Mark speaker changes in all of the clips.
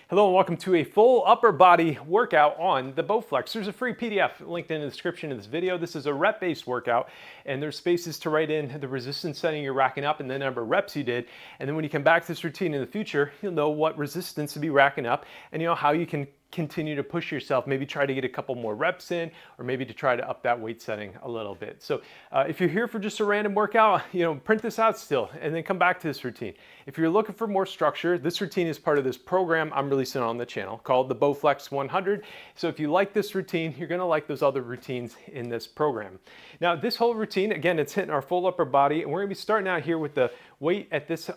Speaker 1: Hello and welcome to a full upper body workout on the Bowflex. There's a free PDF linked in the description of this video. This is a rep-based workout and there's spaces to write in the resistance setting you're racking up and the number of reps you did. And then when you come back to this routine in the future, you'll know what resistance to be racking up and you know how you can continue to push yourself, maybe try to get a couple more reps in, or maybe to try to up that weight setting a little bit. So if you're here for just a random workout, print this out still and then come back to this routine. If you're looking for more structure, this routine is part of this program I'm releasing on the channel called the Bowflex 100. So if you like this routine, you're gonna like those other routines in this program. Now this whole routine, again, it's hitting our full upper body, and we're gonna be starting out here with the weight at this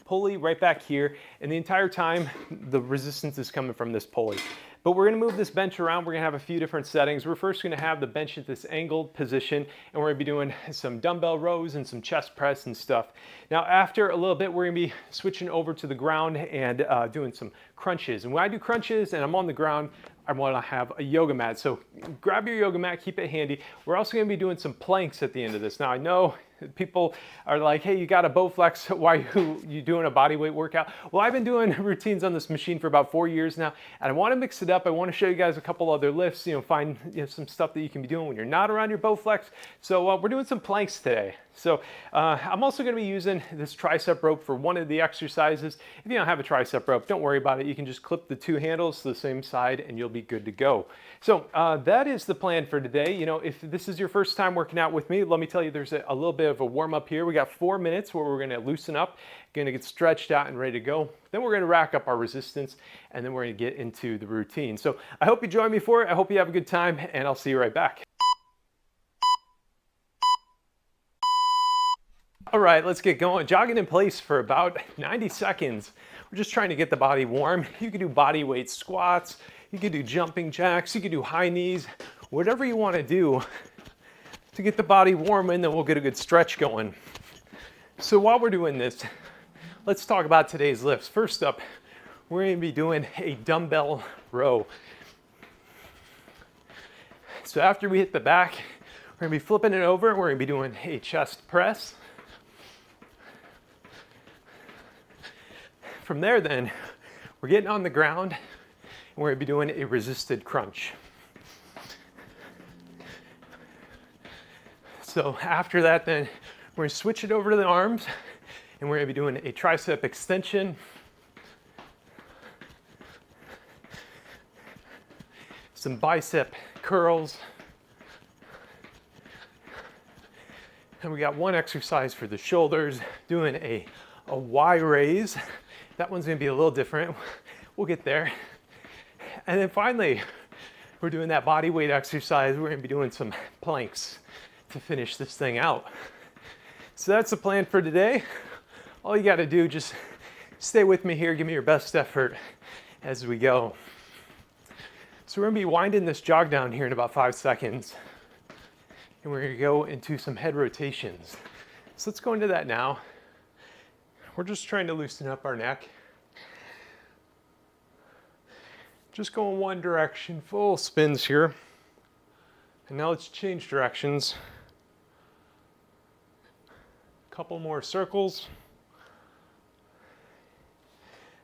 Speaker 1: pulley right back here, and the entire time the resistance is coming from this pulley. But we're gonna move this bench around. We're gonna have a few different settings. We're first gonna have the bench at this angled position, and we're gonna be doing some dumbbell rows and some chest press and stuff. Now after a little bit, we're gonna be switching over to the ground and doing some crunches. And when I do crunches and I'm on the ground, I want to have a yoga mat. So grab your yoga mat, keep it handy. We're also going to be doing some planks at the end of this. Now I know people are like, hey, you got a Bowflex, why are you doing a body weight workout? Well, I've been doing routines on this machine for about 4 years now, and I want to mix it up. I want to show you guys a couple other lifts, find some stuff that you can be doing when you're not around your Bowflex. So we're doing some planks today. So I'm also going to be using this tricep rope for one of the exercises. If you don't have a tricep rope, don't worry about it. You can just clip the two handles to the same side and you'll be good to go. So that is the plan for today. If this is your first time working out with me, let me tell you, there's a little bit of a warm up here. We got 4 minutes where we're going to loosen up, going to get stretched out and ready to go. Then we're going to rack up our resistance, and then we're going to get into the routine. So I hope you join me for it. I hope you have a good time, and I'll see you right back. All right, let's get going. Jogging in place for about 90 seconds. We're just trying to get the body warm. You can do body weight squats, you can do jumping jacks, you can do high knees, whatever you want to do to get the body warm, and then we'll get a good stretch going. So while we're doing this, let's talk about today's lifts. First up, we're going to be doing a dumbbell row. So after we hit the back, we're going to be flipping it over. We're going to be doing a chest press. From there then, we're getting on the ground and we're going to be doing a resisted crunch. So after that then, we're going to switch it over to the arms and we're going to be doing a tricep extension. Some bicep curls. And we got one exercise for the shoulders, doing a Y raise. That one's gonna be a little different. We'll get there. And then finally, we're doing that body weight exercise. We're gonna be doing some planks to finish this thing out. So that's the plan for today. All you gotta do, just stay with me here, give me your best effort as we go. So we're gonna be winding this jog down here in about 5 seconds. And we're gonna go into some head rotations. So let's go into that now. We're just trying to loosen up our neck. Just go in one direction, full spins here. And now let's change directions. A couple more circles.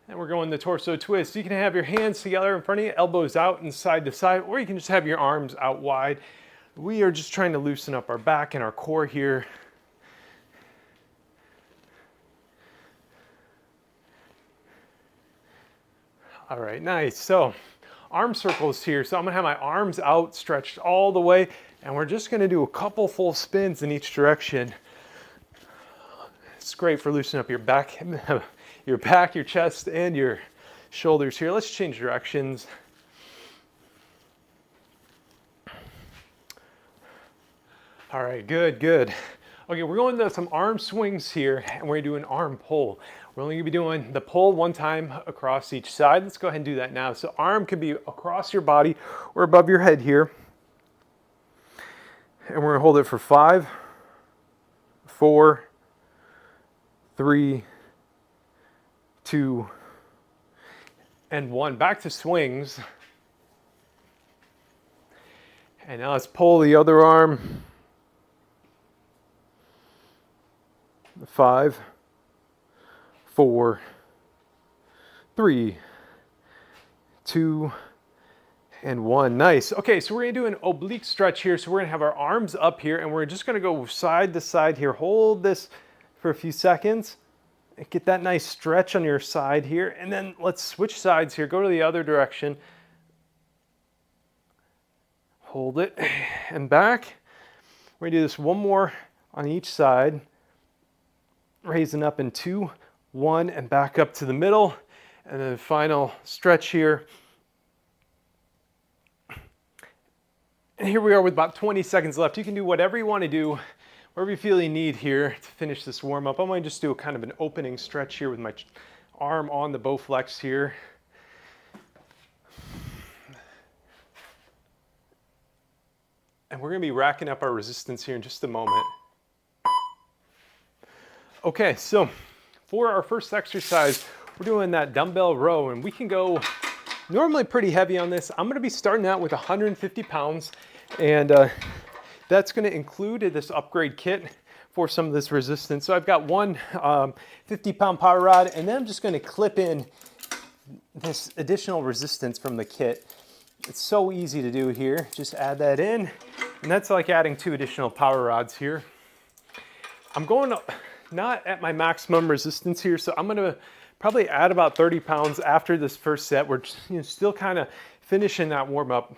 Speaker 1: And we're going the torso twist. You can have your hands together in front of you, elbows out and side to side, or you can just have your arms out wide. We are just trying to loosen up our back and our core here. All right, nice. So arm circles here. So I'm gonna have my arms out, stretched all the way, and we're just gonna do a couple full spins in each direction. It's great for loosening up your back, your chest, and your shoulders here. Let's change directions. All right, good, good. Okay, we're going to some arm swings here, and we're gonna do an arm pull. We're only gonna be doing the pull one time across each side. Let's go ahead and do that now. So arm can be across your body or above your head here. And we're gonna hold it for 5, 4, 3, 2, and 1. Back to swings. And now let's pull the other arm. 5, 4, 3, 2, and 1. Nice. Okay, so we're gonna do an oblique stretch here. So we're gonna have our arms up here and we're just gonna go side to side here. Hold this for a few seconds. Get that nice stretch on your side here. And then let's switch sides here. Go to the other direction. Hold it and back. We're gonna do this one more on each side. Raising up in 2, 1, and back up to the middle. And then final stretch here. And here we are with about 20 seconds left. You can do whatever you want to do, wherever you feel you need here to finish this warm up. I'm going to just do a kind of an opening stretch here with my arm on the Bowflex here. And we're going to be racking up our resistance here in just a moment. Okay, so for our first exercise, we're doing that dumbbell row, and we can go normally pretty heavy on this. I'm going to be starting out with 150 pounds, and that's going to include this upgrade kit for some of this resistance. So I've got one 50-pound power rod, and then I'm just going to clip in this additional resistance from the kit. It's so easy to do here. Just add that in, and that's like adding 2 additional power rods here. I'm going not at my maximum resistance here, so I'm going to probably add about 30 pounds after this first set. We're still kind of finishing that warm up.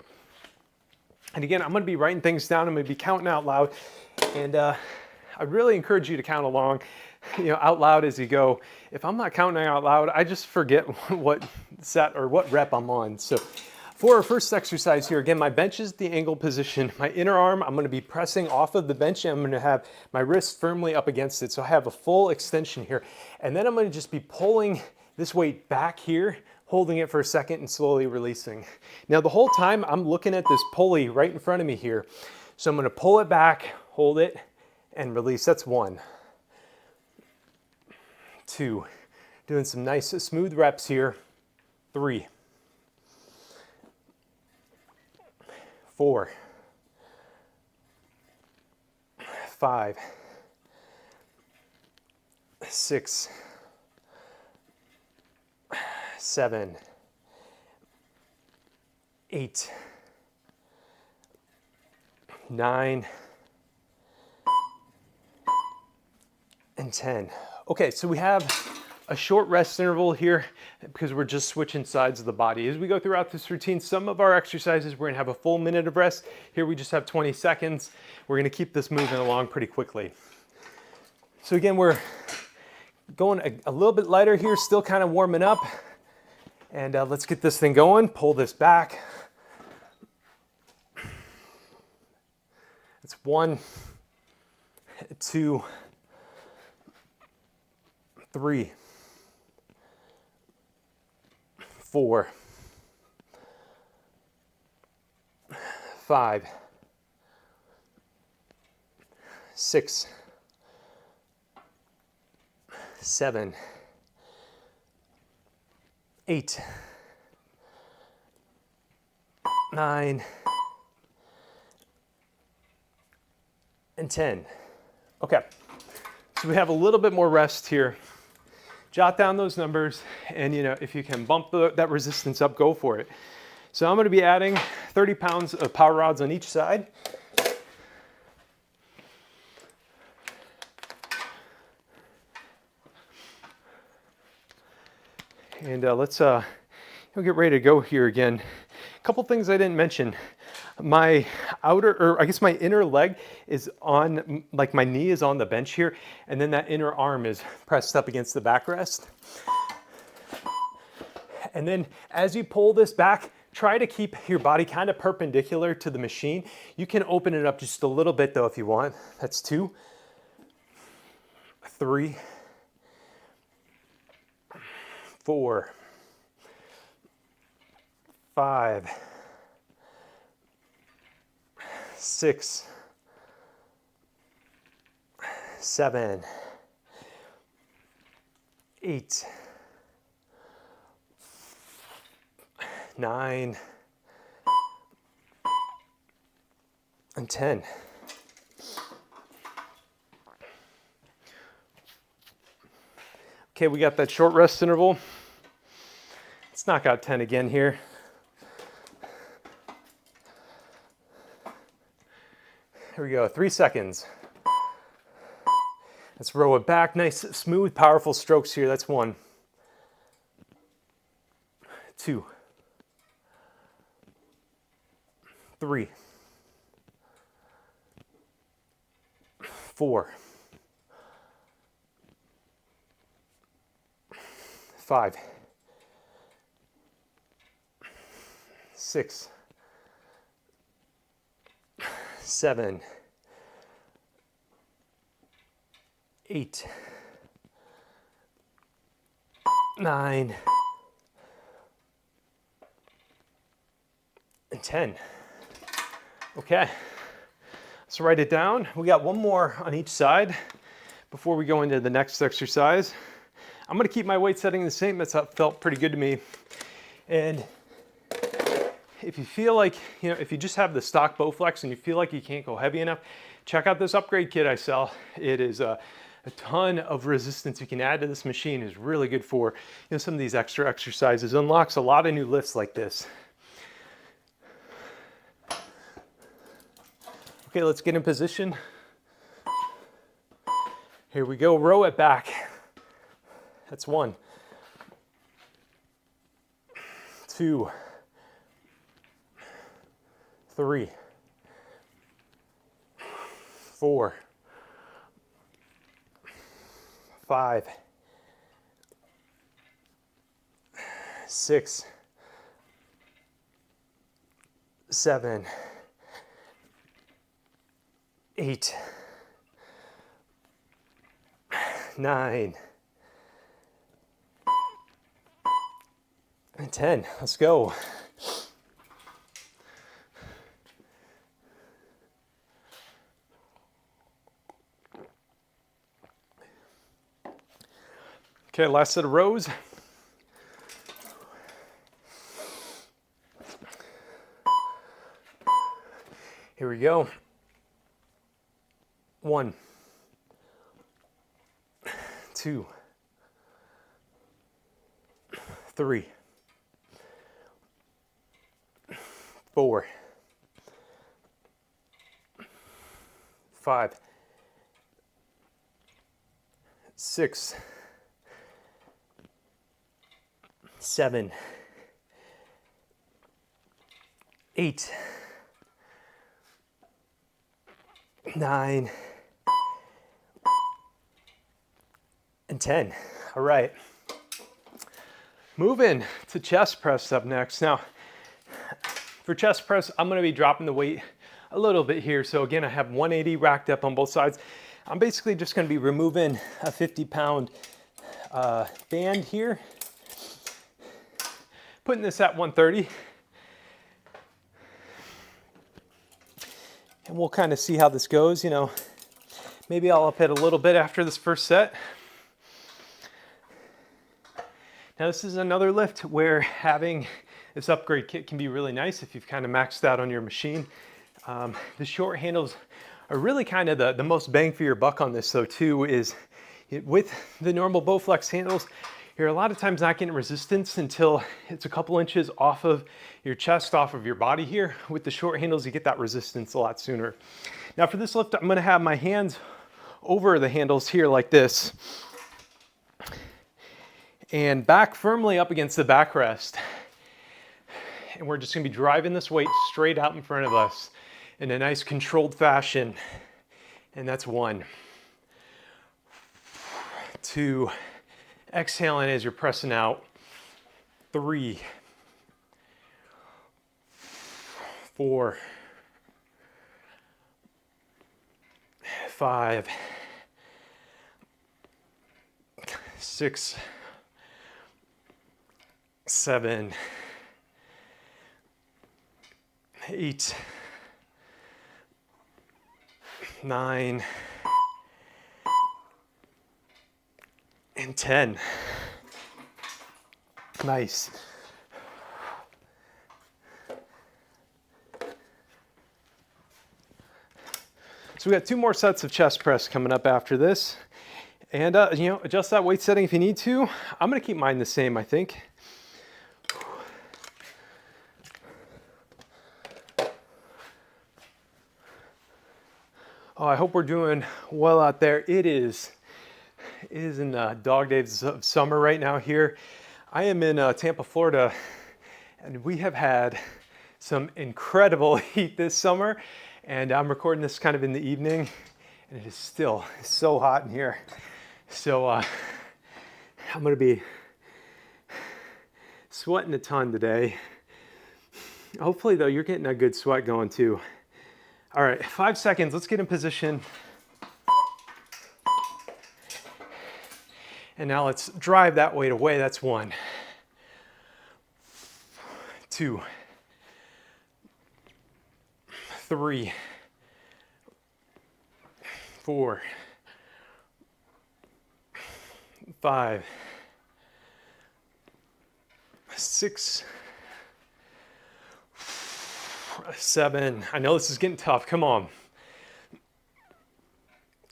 Speaker 1: And again, I'm going to be writing things down. I'm going to be counting out loud. And I really encourage you to count along, out loud as you go. If I'm not counting out loud, I just forget what set or what rep I'm on. So for our first exercise here, again, my bench is the angle position. My inner arm, I'm going to be pressing off of the bench, and I'm going to have my wrist firmly up against it. So I have a full extension here. And then I'm going to just be pulling this weight back here, holding it for a second and slowly releasing. Now the whole time I'm looking at this pulley right in front of me here. So I'm going to pull it back, hold it, and release. That's 1. 2. Doing some nice smooth reps here. 3. 4, 5, 6, 7, 8, 9, and 10. Okay, so we have a short rest interval here because we're just switching sides of the body. As we go throughout this routine, some of our exercises, we're gonna have a full minute of rest. Here we just have 20 seconds. We're gonna keep this moving along pretty quickly. So again, we're going a little bit lighter here, still kind of warming up. And let's get this thing going. Pull this back. It's 1, 2, 3, 4, 5, 6, 7, 8, 9, and 10. Okay, so we have a little bit more rest here. Jot down those numbers, and if you can bump that resistance up, go for it. So I'm going to be adding 30 pounds of power rods on each side. And let's get ready to go here again. A couple things I didn't mention. My my inner leg is on, like my knee is on the bench here, and then that inner arm is pressed up against the backrest. And then as you pull this back, try to keep your body kind of perpendicular to the machine. You can open it up just a little bit though if you want. That's 2, 3, 4, 5, 6, 7, 8, 9, and 10. Okay, we got that short rest interval. Let's knock out 10 again here. Here we go, 3 seconds. Let's row it back. Nice, smooth, powerful strokes here. That's 1, 2, 3, 4, 5, 6, 7, 8, 9, and 10. Okay, let's write it down. We got one more on each side before we go into the next exercise. I'm gonna keep my weight setting the same. That's felt pretty good to me. And if you feel like, if you just have the stock Bowflex and you feel like you can't go heavy enough, check out this upgrade kit I sell. It is a ton of resistance you can add to this machine. Is really good for some of these extra exercises. Unlocks a lot of new lifts like this. Okay, let's get in position. Here we go, row it back. That's 1, 2, 3, 4, 5, 6, 7, 8, 9, and 10. Let's go. Okay, last set of rows. Here we go. 1, 2, 3, 4, 5, 6, 7, 8, 9, and 10. All right. Moving to chest press up next. Now, for chest press, I'm going to be dropping the weight a little bit here. So again, I have 180 racked up on both sides. I'm basically just going to be removing a 50-pound band here, putting this at 130. And we'll kind of see how this goes. Maybe I'll up it a little bit after this first set. Now this is another lift where having this upgrade kit can be really nice if you've kind of maxed out on your machine. The short handles are really kind of the most bang for your buck on this though too, is with the normal Bowflex handles, you're a lot of times not getting resistance until it's a couple inches off of your chest, off of your body here. With the short handles, you get that resistance a lot sooner. Now for this lift, I'm gonna have my hands over the handles here like this, and back firmly up against the backrest. And we're just gonna be driving this weight straight out in front of us in a nice controlled fashion. And that's 1, 2, exhaling as you're pressing out, 3, 4, 5, 6, 7, 8, 9, and 10. Nice. So we got 2 more sets of chest press coming up after this. And adjust that weight setting if you need to. I'm gonna keep mine the same, I think. Oh, I hope we're doing well out there. It is in dog days of summer right now here. I am in Tampa, Florida, and we have had some incredible heat this summer, and I'm recording this kind of in the evening, and it is still so hot in here. So I'm gonna be sweating a ton today. Hopefully though, you're getting a good sweat going too. All right, 5 seconds, let's get in position. And now let's drive that weight away. That's 1, 2, 3, 4, 5, 6, 7. I know this is getting tough. Come on.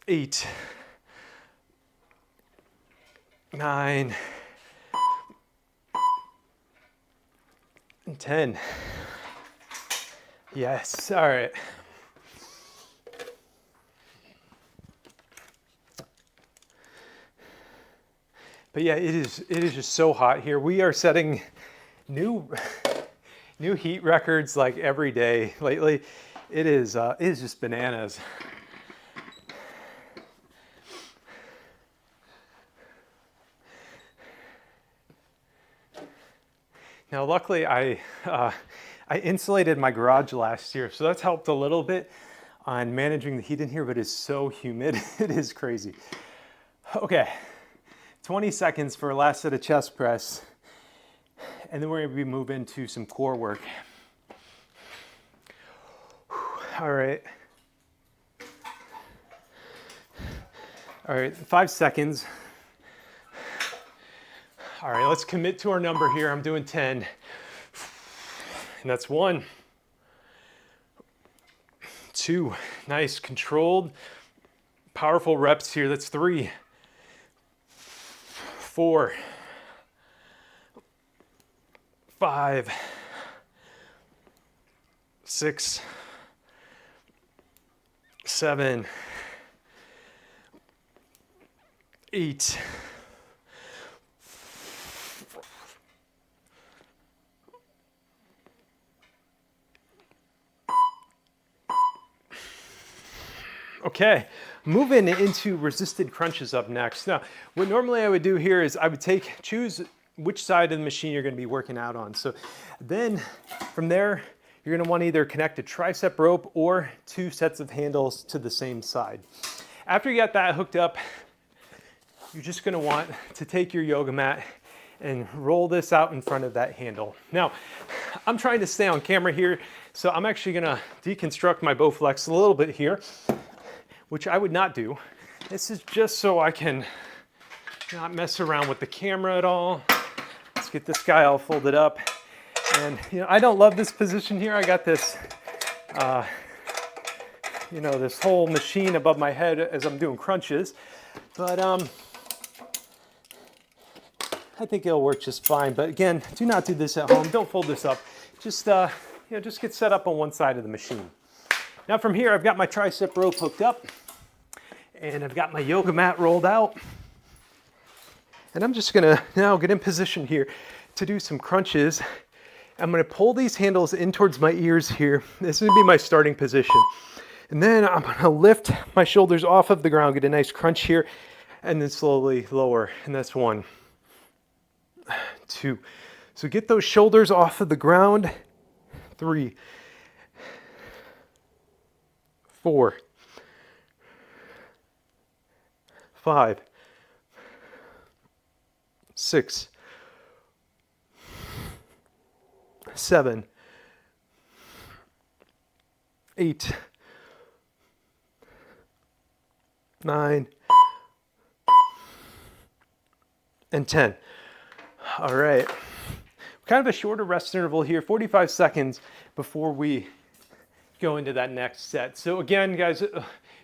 Speaker 1: 8, 9, and 10. Yes. All right. But yeah, it is just so hot here. We are setting new heat records like every day lately. It is just bananas. Now, luckily, I insulated my garage last year, so that's helped a little bit on managing the heat in here, but it's so humid. It is crazy. Okay, 20 seconds for a last set of chest press, and then we're gonna be moving to some core work. All right. All right, 5 seconds. All right, let's commit to our number here. I'm doing 10. And that's 1, 2, nice, controlled, powerful reps here. That's 3, 4, 5, 6, 7, 8, 9. Okay, moving into resisted crunches up next. Now, what normally I would do here is I would choose which side of the machine you're gonna be working out on. So then from there, you're gonna wanna either connect a tricep rope or 2 sets of handles to the same side. After you got that hooked up, you're just gonna want to take your yoga mat and roll this out in front of that handle. Now, I'm trying to stay on camera here, so I'm actually gonna deconstruct my Bowflex a little bit here, which I would not do. This is just so I can not mess around with the camera at all. Let's get this guy all folded up. And I don't love this position here. I got this, this whole machine above my head as I'm doing crunches. But I think it'll work just fine. But again, do not do this at home. Don't fold this up. Just, just get set up on one side of the machine. Now from here, I've got my tricep rope hooked up, and I've got my yoga mat rolled out. And I'm just gonna now get in position here to do some crunches. I'm gonna pull these handles in towards my ears here. This is gonna be my starting position. And then I'm gonna lift my shoulders off of the ground, get a nice crunch here, and then slowly lower. And that's 1, 2. So get those shoulders off of the ground. 3, 4, 5, 6, 7, 8, 9, and 10. All right. Kind of a shorter rest interval here, 45 seconds before we go into that next set. So again, guys,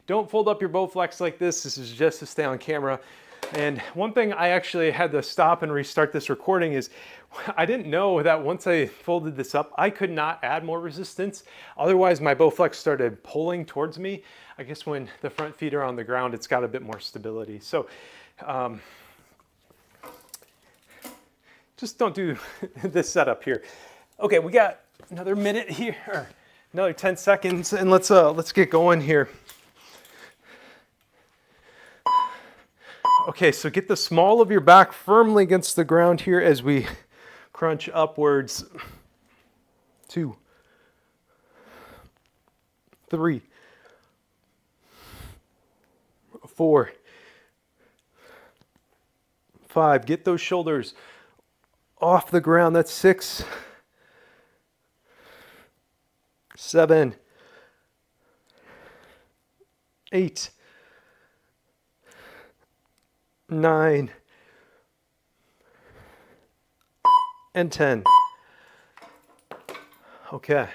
Speaker 1: don't fold up your Bowflex like this. This is just to stay on camera. And one thing I actually had to stop and restart this recording is I didn't know that once I folded this up, I could not add more resistance. Otherwise, my Bowflex started pulling towards me. I guess when the front feet are on the ground, it's got a bit more stability. So just don't do this setup here. Okay, we got another minute here, or another 10 seconds, and let's get going here. Okay, so get the small of your back firmly against the ground here as we crunch upwards. 2, 3, 4, 5. Get those shoulders off the ground. That's 6, 7, 8, 9, and 10. Okay.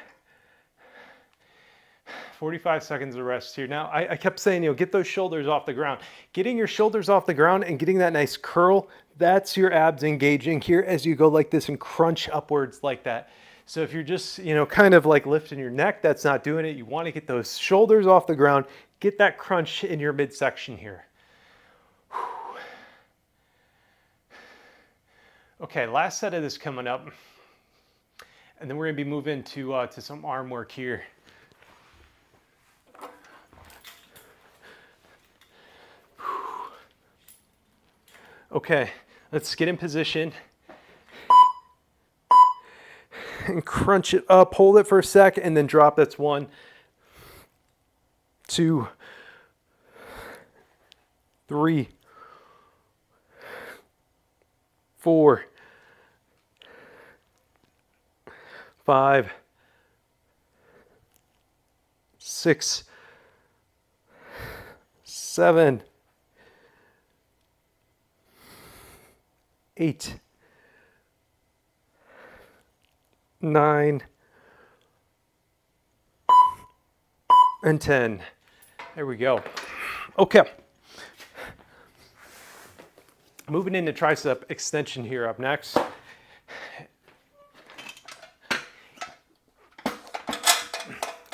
Speaker 1: 45 seconds of rest here. Now, I kept saying, get those shoulders off the ground. Getting your shoulders off the ground and getting that nice curl, that's your abs engaging here as you go like this and crunch upwards like that. So if you're just, kind of like lifting your neck, that's not doing it. You want to get those shoulders off the ground, get that crunch in your midsection here. Okay, last set of this coming up, and then we're going to be moving to some arm work here. Okay, let's get in position and crunch it up. Hold it for a sec and then drop. That's 1, 2, 3, 4, 5, 6, 7, 8, 9, and 10. There we go. Okay. Moving into tricep extension here up next.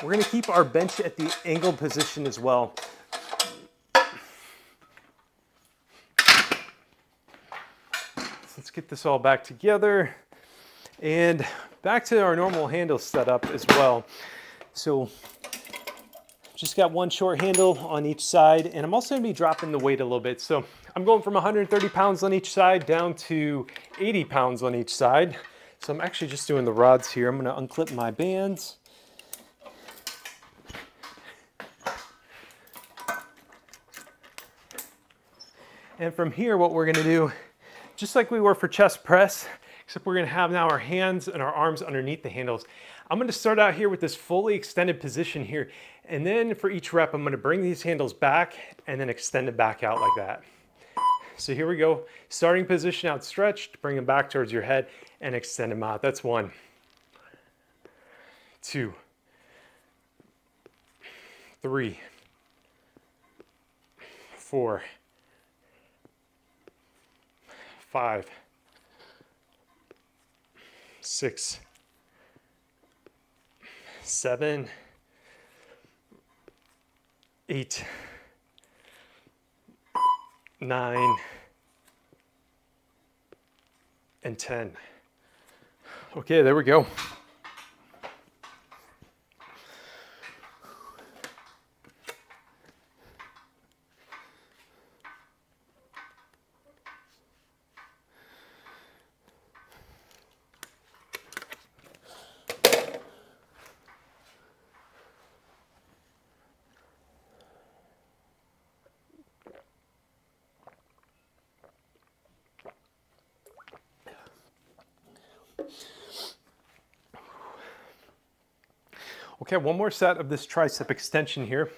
Speaker 1: We're going to keep our bench at the angled position as well. Let's get this all back together and back to our normal handle setup as well. So just got one short handle on each side, and I'm also going to be dropping the weight a little bit. So I'm going from 130 pounds on each side down to 80 pounds on each side. So I'm actually just doing the rods here. I'm going to unclip my bands. And from here, what we're going to do, just like we were for chest press, except we're going to have now our hands and our arms underneath the handles. I'm going to start out here with this fully extended position here. And then for each rep, I'm going to bring these handles back and then extend it back out like that. So here we go. Starting position outstretched, bring them back towards your head and extend them out. That's 1, 2, 3, 4, 5, 6, 7, 8, 9, and 10. Okay, there we go. Okay, one more set of this tricep extension here.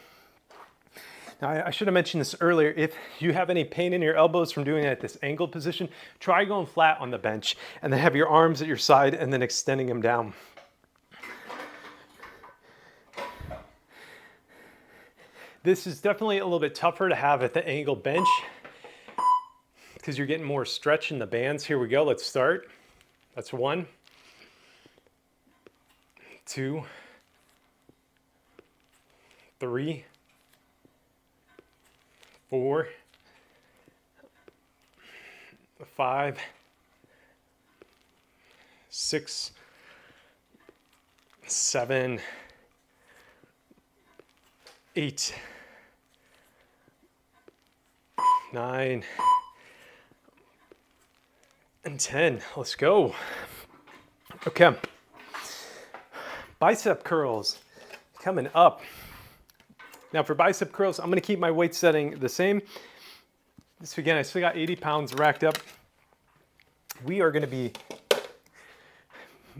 Speaker 1: Now, I should have mentioned this earlier. If you have any pain in your elbows from doing it at this angled position, try going flat on the bench and then have your arms at your side and then extending them down. This is definitely a little bit tougher to have at the angled bench. because you're getting more stretch in the bands. Here we go, let's start. That's 1, 2, 3, 4, 5, 6, 7, 8, 9, and 10. Let's go. Okay. Bicep curls coming up. Now for bicep curls, I'm going to keep my weight setting the same. So again, I still got 80 pounds racked up. We are going to be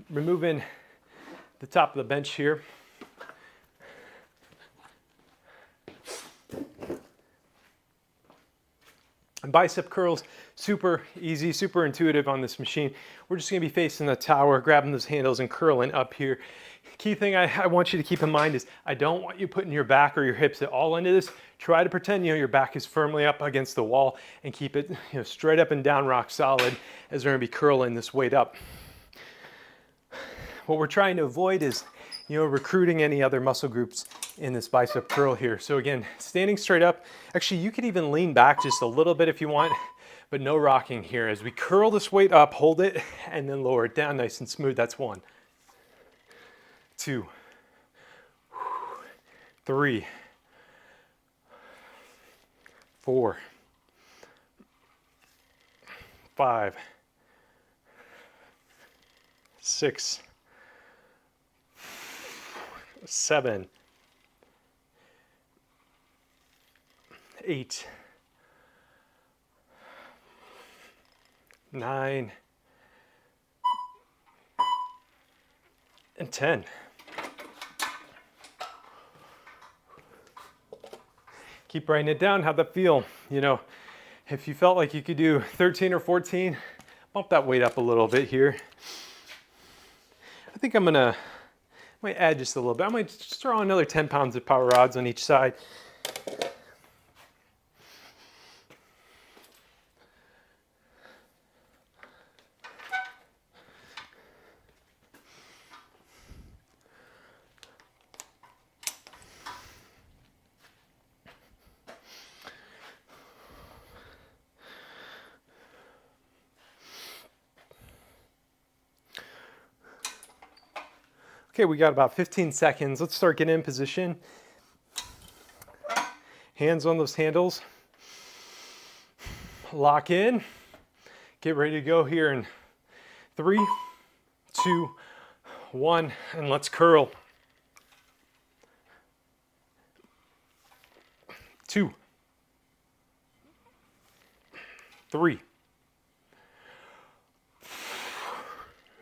Speaker 1: removing the top of the bench here. And bicep curls, super easy, super intuitive on this machine. We're just gonna be facing the tower, grabbing those handles and curling up here. Key thing I want you to keep in mind is I don't want you putting your back or your hips at all into this. Try to pretend your back is firmly up against the wall and keep it straight up and down, rock solid, as we're gonna be curling this weight up. What we're trying to avoid is recruiting any other muscle groups in this bicep curl here. So again, standing straight up. Actually, you could even lean back just a little bit if you want, but no rocking here. As we curl this weight up, hold it, and then lower it down nice and smooth. That's 1, 2, 3, 4, 5, 6, 7, 8, 9, and 10. Keep writing it down. How'd that feel? If you felt like you could do 13 or 14, bump that weight up a little bit here. I think I might add just a little bit. I might just throw on another 10 pounds of power rods on each side. Okay, we got about 15 seconds. Let's start getting in position. Hands on those handles. Lock in. Get ready to go here in 3, 2, 1, and let's curl. 2, 3,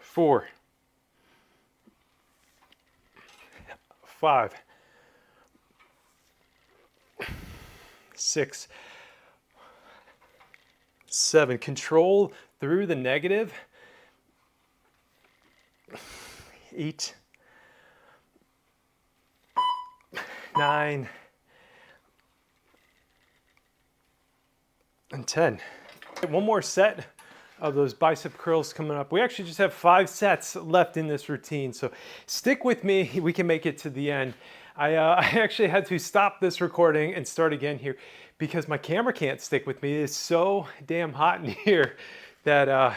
Speaker 1: 4, 5, 6, 7. Control through the negative. 8, 9, and 10. One more set of those bicep curls coming up. We actually just have 5 sets left in this routine, so stick with me. We can make it to the end. I actually had to stop this recording and start again here because my camera can't stick with me. It's so damn hot in here that I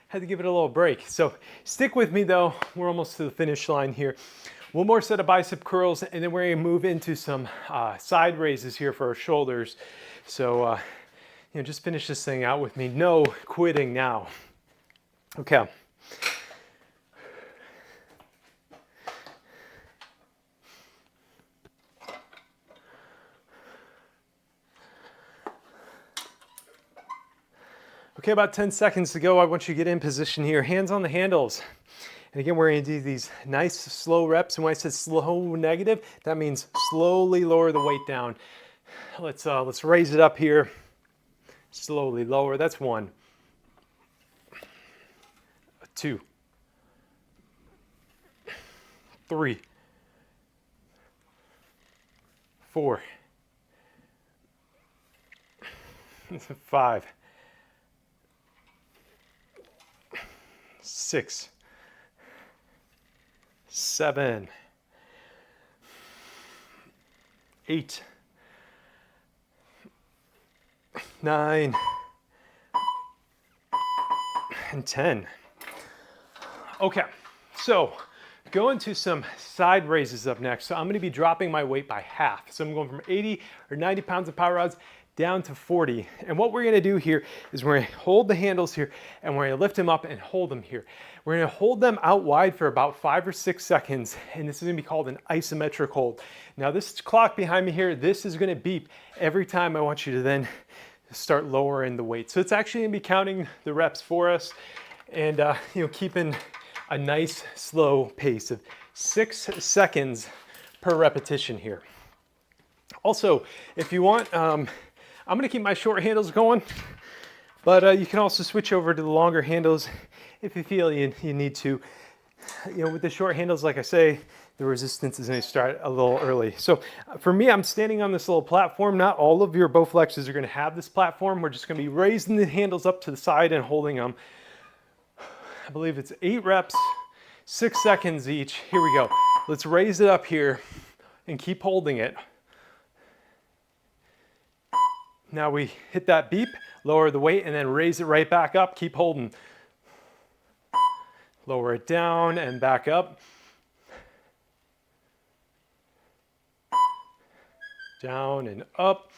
Speaker 1: had to give it a little break. So stick with me though. We're almost to the finish line here. One more set of bicep curls and then we're gonna move into some side raises here for our shoulders. So just finish this thing out with me. No quitting now. Okay. Okay, about 10 seconds to go. I want you to get in position here. Hands on the handles. And again, we're gonna do these nice slow reps. And when I said slow negative, that means slowly lower the weight down. Let's raise it up here. Slowly lower. That's 1, 2, 3, 4, 5, 6, 7, 8, 9, and 10. Okay, so go into some side raises up next. So I'm gonna be dropping my weight by half. So I'm going from 80 or 90 pounds of power rods down to 40. And what we're gonna do here is we're gonna hold the handles here and we're gonna lift them up and hold them here. We're gonna hold them out wide for about 5 or 6 seconds, and this is gonna be called an isometric hold. Now this clock behind me here, this is gonna beep every time I want you to then start lowering the weight. So it's actually gonna be counting the reps for us and keeping a nice slow pace of 6 seconds per repetition here. Also, if you want, I'm gonna keep my short handles going, but you can also switch over to the longer handles if you feel you need to. With the short handles, like I say, the resistance is gonna start a little early. So for me, I'm standing on this little platform. Not all of your Bowflexes are gonna have this platform. We're just gonna be raising the handles up to the side and holding them. I believe it's 8 reps, 6 seconds each. Here we go. Let's raise it up here and keep holding it. Now we hit that beep, lower the weight, and then raise it right back up. Keep holding. Lower it down and back up. Down and up.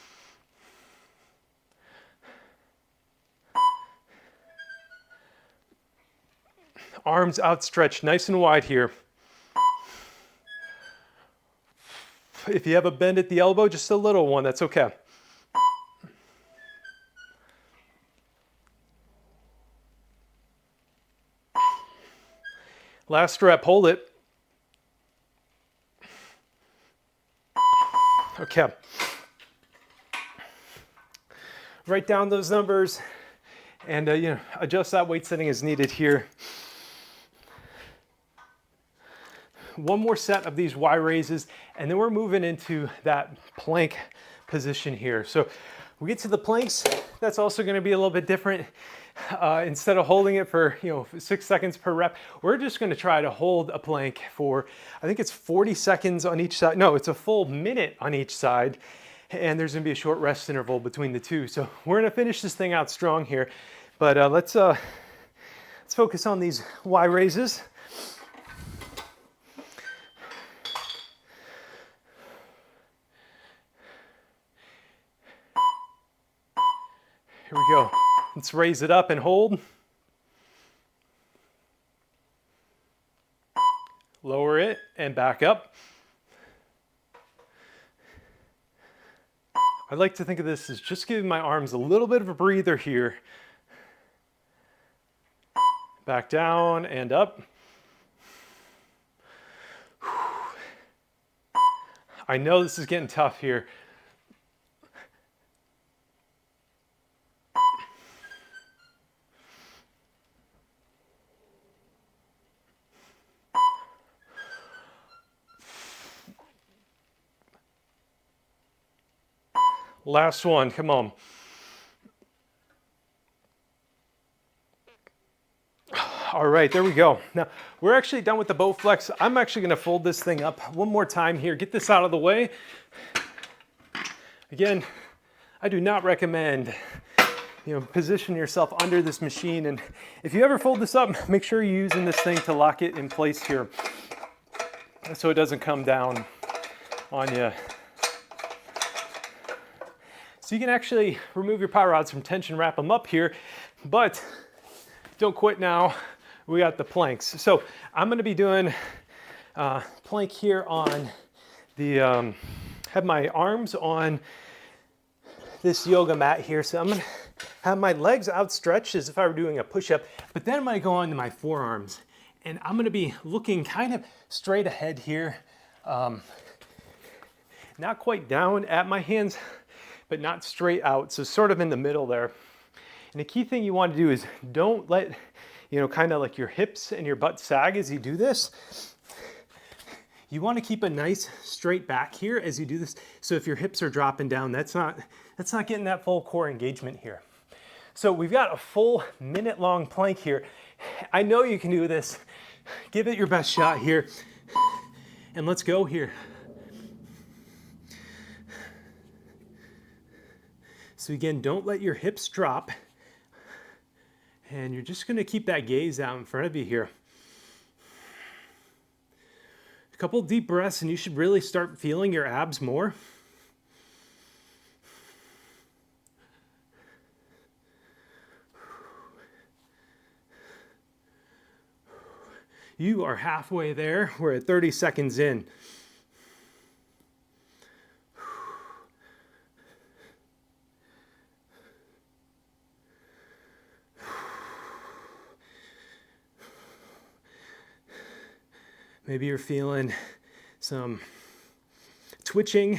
Speaker 1: Arms outstretched, nice and wide here. If you have a bend at the elbow, just a little one, that's okay. Last rep, hold it. Okay. Write down those numbers and adjust that weight setting as needed here. One more set of these Y raises, and then we're moving into that plank position here. So we get to the planks, that's also gonna be a little bit different. Instead of holding it for 6 seconds per rep, we're just gonna try to hold a plank for, I think it's 40 seconds on each side. No, it's a full minute on each side, and there's gonna be a short rest interval between the two. So we're gonna finish this thing out strong here, but let's focus on these Y raises. Here we go. Let's raise it up and hold. Lower it and back up. I like to think of this as just giving my arms a little bit of a breather here. Back down and up. I know this is getting tough here. Last one, come on. All right, there we go. Now, we're actually done with the Bowflex. I'm actually gonna fold this thing up one more time here, get this out of the way. Again, I do not recommend, position yourself under this machine. And if you ever fold this up, make sure you're using this thing to lock it in place here so it doesn't come down on you. So you can actually remove your power rods from tension, wrap them up here, but don't quit now. We got the planks. So I'm gonna be doing plank here on the, have my arms on this yoga mat here. So I'm gonna have my legs outstretched as if I were doing a push-up, but then I'm gonna go on to my forearms and I'm gonna be looking kind of straight ahead here. Not quite down at my hands, but not straight out, so sort of in the middle there. And the key thing you want to do is don't let, kind of like your hips and your butt sag as you do this. You want to keep a nice straight back here as you do this. So if your hips are dropping down, that's not getting that full core engagement here. So we've got a full minute-long plank here. I know you can do this. Give it your best shot here. And let's go here. So again, don't let your hips drop. And you're just gonna keep that gaze out in front of you here. A couple deep breaths and you should really start feeling your abs more. You are halfway there. We're at 30 seconds in. Maybe you're feeling some twitching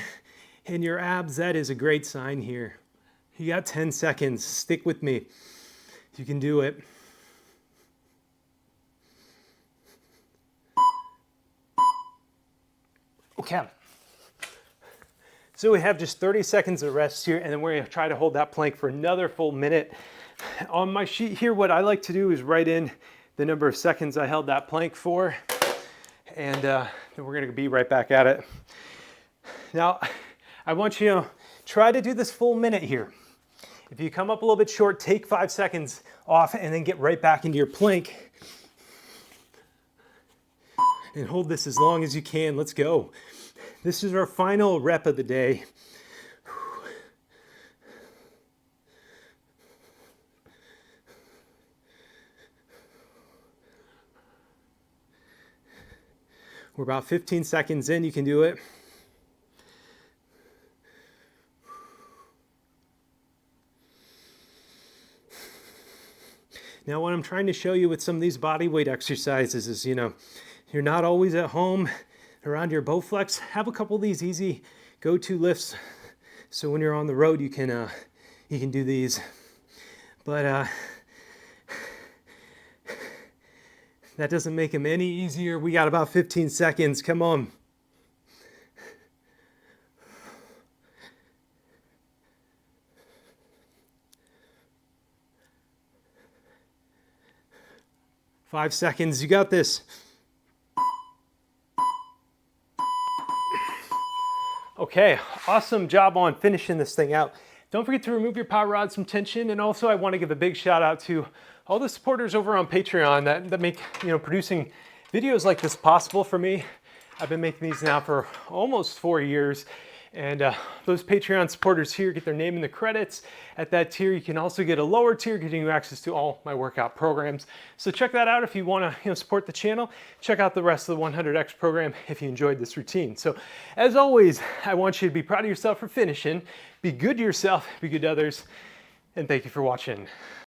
Speaker 1: in your abs. That is a great sign here. You got 10 seconds. Stick with me. You can do it. Okay. So we have just 30 seconds of rest here, and then we're going to try to hold that plank for another full minute. On my sheet here, what I like to do is write in the number of seconds I held that plank for. And then we're going to be right back at it. Now, I want you to try to do this full minute here. If you come up a little bit short, take 5 seconds off and then get right back into your plank. And hold this as long as you can. Let's go. This is our final rep of the day. We're about 15 seconds in, you can do it. Now what I'm trying to show you with some of these body weight exercises is, you're not always at home around your Bowflex. Have a couple of these easy go-to lifts so when you're on the road you can do these. But that doesn't make them any easier. We got about 15 seconds. Come on. Five seconds. You got this. Okay, awesome job on finishing this thing out. Don't forget to remove your power rods from tension, and also I want to give a big shout out to all the supporters over on Patreon that make producing videos like this possible for me. I've been making these now for almost 4 years, and those Patreon supporters here get their name in the credits. At that tier, you can also get a lower tier, getting you access to all my workout programs. So check that out if you want to support the channel. Check out the rest of the 100X program if you enjoyed this routine. So as always, I want you to be proud of yourself for finishing. Be good to yourself, be good to others, and thank you for watching.